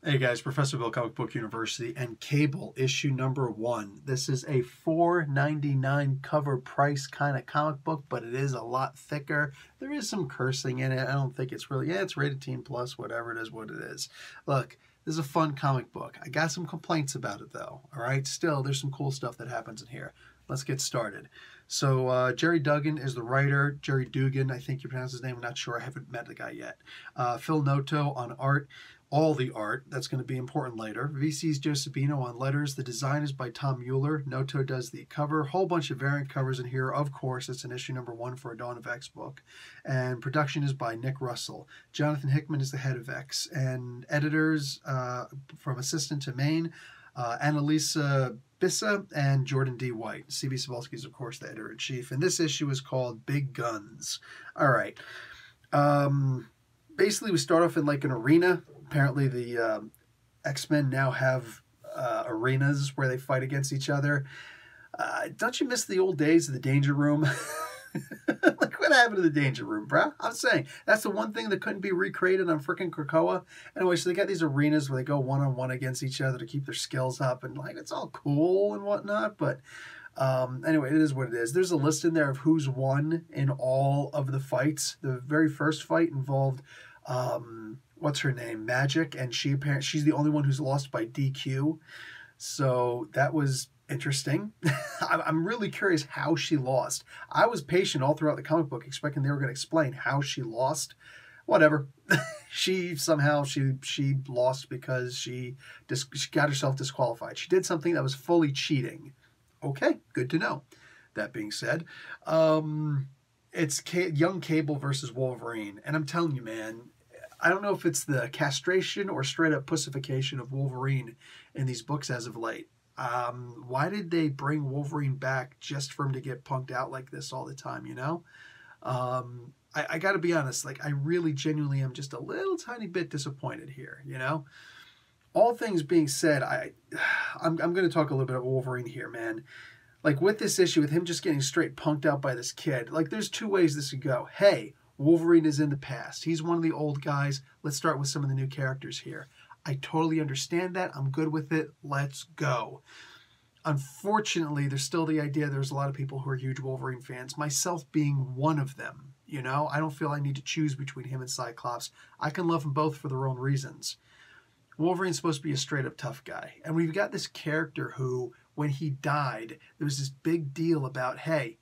Hey guys, Professor Bill, Comic Book University, and Cable, issue number 1. This is a $4.99 cover price kind of comic book, but it is a lot thicker. There is some cursing in it. I don't think it's really, it's rated teen plus, whatever it is, what it is. Look, this is a fun comic book. I got some complaints about it though, all right? Still, there's some cool stuff that happens in here. Let's get started. So Jerry Duggan is the writer. Jerry Dugan, I think you pronounce his name. I'm not sure. I haven't met the guy yet. Phil Noto on art. All the art. That's going to be important later. VC's Joe Sabino on letters. The design is by Tom Mueller. Noto does the cover. Whole bunch of variant covers in here. Of course, it's an issue number 1 for a Dawn of X book. And production is by Nick Russell. Jonathan Hickman is the head of X. And editors from assistant to main, Annalisa Bissa and Jordan D. White. C.B. Cebulski is, of course, the editor-in-chief. And this issue is called Big Guns. All right. Basically, we start off in like an arena. Apparently, the X-Men now have arenas where they fight against each other. Don't you miss the old days of the Danger Room? Like, what happened to the Danger Room, bruh? I'm saying, that's the one thing that couldn't be recreated on frickin' Krakoa. Anyway, so they got these arenas where they go one-on-one against each other to keep their skills up, and, like, it's all cool and whatnot, but anyway, it is what it is. There's a list in there of who's won in all of the fights. The very first fight involved, what's her name? Magic, and she's the only one who's lost by DQ. So that was interesting. I'm really curious how she lost. I was patient all throughout the comic book, expecting they were going to explain how she lost. Whatever. she lost because she got herself disqualified. She did something that was fully cheating. Okay, good to know. That being said, it's young Cable versus Wolverine, and I'm telling you, man, I don't know if it's the castration or straight up pussification of Wolverine in these books as of late. Why did they bring Wolverine back just for him to get punked out like this all the time, you know? I got to be honest, like, I really genuinely am just a little tiny bit disappointed here, you know? All things being said, I'm going to talk a little bit about Wolverine here, man. Like, with this issue, with him just getting straight punked out by this kid, like, there's two ways this could go. Hey, Wolverine is in the past. He's one of the old guys. Let's start with some of the new characters here. I totally understand that. I'm good with it. Let's go. Unfortunately, there's still the idea there's a lot of people who are huge Wolverine fans, myself being one of them. You know, I don't feel I need to choose between him and Cyclops. I can love them both for their own reasons. Wolverine's supposed to be a straight-up tough guy. And we've got this character who, when he died, there was this big deal about, hey,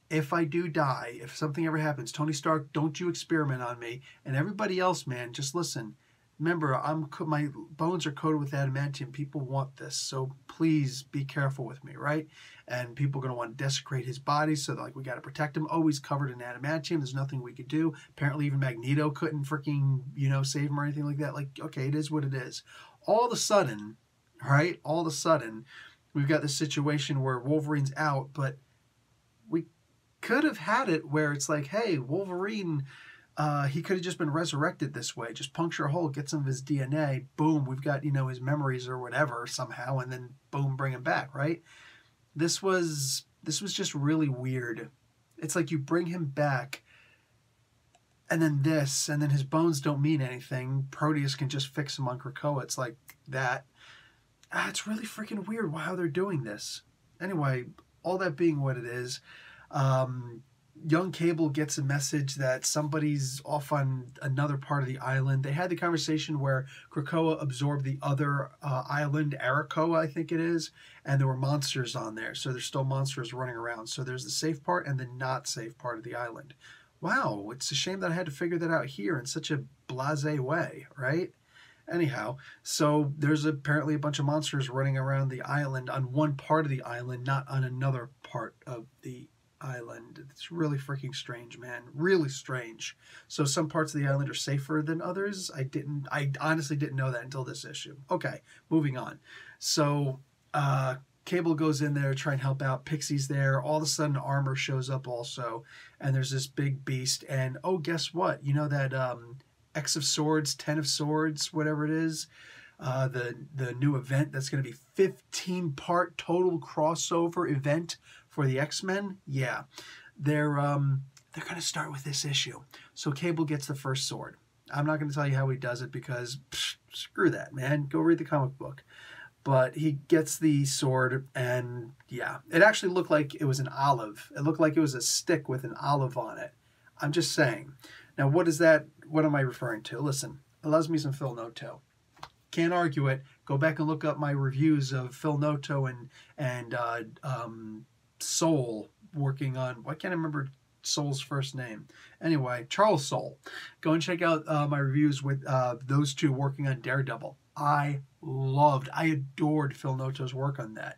if I do die, if something ever happens, Tony Stark, don't you experiment on me. And everybody else, man, just listen. Remember, my bones are coated with adamantium. People want this, so please be careful with me, right? And people are going to want to desecrate his body, so like we got to protect him. Oh, he's covered in adamantium. There's nothing we could do. Apparently, even Magneto couldn't freaking, save him or anything like that. Like, okay, it is what it is. All of a sudden, right? All of a sudden, we've got this situation where Wolverine's out, but we could have had it where it's like, hey, Wolverine, he could have just been resurrected this way. Just puncture a hole, get some of his DNA, boom, we've got, his memories or whatever somehow, and then boom, bring him back, right? This was just really weird. It's like you bring him back, and then this, and then his bones don't mean anything. Proteus can just fix him on Krakoa. It's like that. It's really freaking weird how they're doing this. Anyway, all that being what it is, young Cable gets a message that somebody's off on another part of the island. They had the conversation where Krakoa absorbed the other island, Arakoa, I think it is, and there were monsters on there. So there's still monsters running around. So there's the safe part and the not safe part of the island. Wow, it's a shame that I had to figure that out here in such a blasé way, right? Anyhow, so there's apparently a bunch of monsters running around the island on one part of the island, not on another part of the island. It's really freaking strange, man. Really strange. So some parts of the island are safer than others. I honestly didn't know that until this issue. Okay, moving on. So Cable goes in there to try and help out. Pixie's there. All of a sudden Armor shows up also, and there's this big beast, and oh, guess what? You know that X of Swords, 10 of Swords, whatever it is, the new event that's going to be 15-part total crossover event for the X-Men? Yeah. They're going to start with this issue. So Cable gets the first sword. I'm not going to tell you how he does it because screw that, man. Go read the comic book. But he gets the sword, and yeah, it actually looked like it was an olive. It looked like it was a stick with an olive on it. I'm just saying. Now, what is that? What am I referring to? Listen, it loves me some Phil Noto. Can't argue it. Go back and look up my reviews of Phil Noto and Soule working on. Why can't I remember Soule's first name? Anyway, Charles Soule. Go and check out my reviews with those two working on Daredevil. I adored Phil Noto's work on that.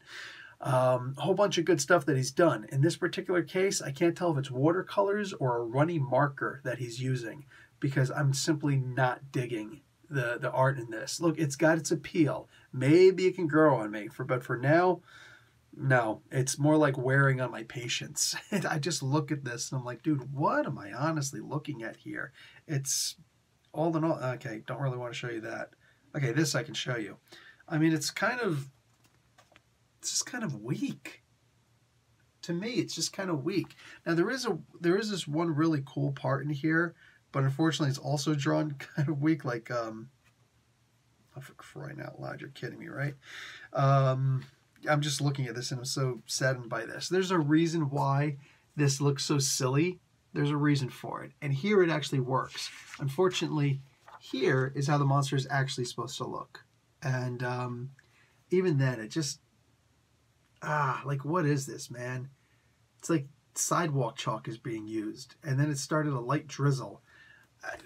A whole bunch of good stuff that he's done. In this particular case, I can't tell if it's watercolors or a runny marker that he's using because I'm simply not digging the art in this. Look, it's got its appeal. Maybe it can grow on me, but for now, no. It's more like wearing on my patience. I just look at this and I'm like, dude, what am I honestly looking at here? It's all in all. Okay, don't really want to show you that. Okay, this I can show you. I mean, it's just kind of weak. To me, it's just kind of weak. Now there is this one really cool part in here, but unfortunately it's also drawn kind of weak, like oh, for crying out loud, you're kidding me, right? I'm just looking at this and I'm so saddened by this. There's a reason why this looks so silly. There's a reason for it. And here it actually works. Unfortunately, here is how the monster is actually supposed to look. And even then, it just, like, what is this, man? It's like sidewalk chalk is being used. And then it started a light drizzle.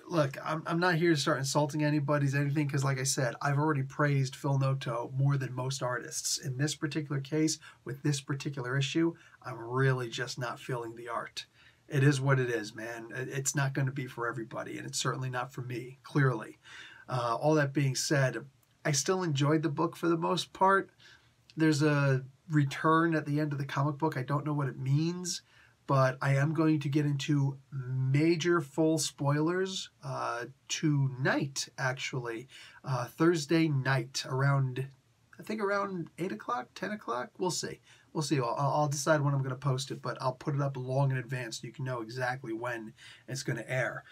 Look, I'm not here to start insulting anybody's anything because, like I said, I've already praised Phil Noto more than most artists. In this particular case, with this particular issue, I'm really just not feeling the art. It is what it is, man. It's not going to be for everybody, and it's certainly not for me, clearly. All that being said, I still enjoyed the book for the most part. There's a return at the end of the comic book. I don't know what it means, but I am going to get into major full spoilers tonight, actually. Thursday night around, I think around 8 o'clock, 10 o'clock. We'll see. We'll see. I'll decide when I'm going to post it, but I'll put it up long in advance so you can know exactly when it's going to air.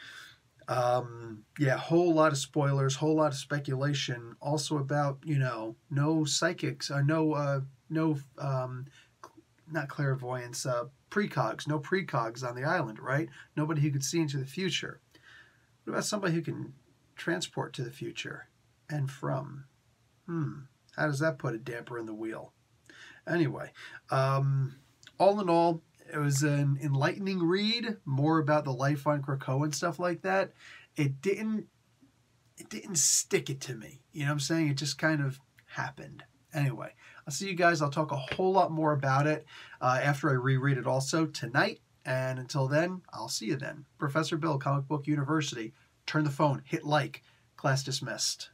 Yeah, whole lot of spoilers, whole lot of speculation. Also about, no psychics, not clairvoyance, precogs, no precogs on the island, right? Nobody who could see into the future. What about somebody who can transport to the future and from? How does that put a damper in the wheel? Anyway, all in all, it was an enlightening read, more about the life on Krakoa and stuff like that. It didn't stick it to me. You know what I'm saying? It just kind of happened. Anyway, I'll see you guys. I'll talk a whole lot more about it after I reread it also tonight. And until then, I'll see you then. Professor Bill, Comic Book University. Turn the phone, hit like. Class dismissed.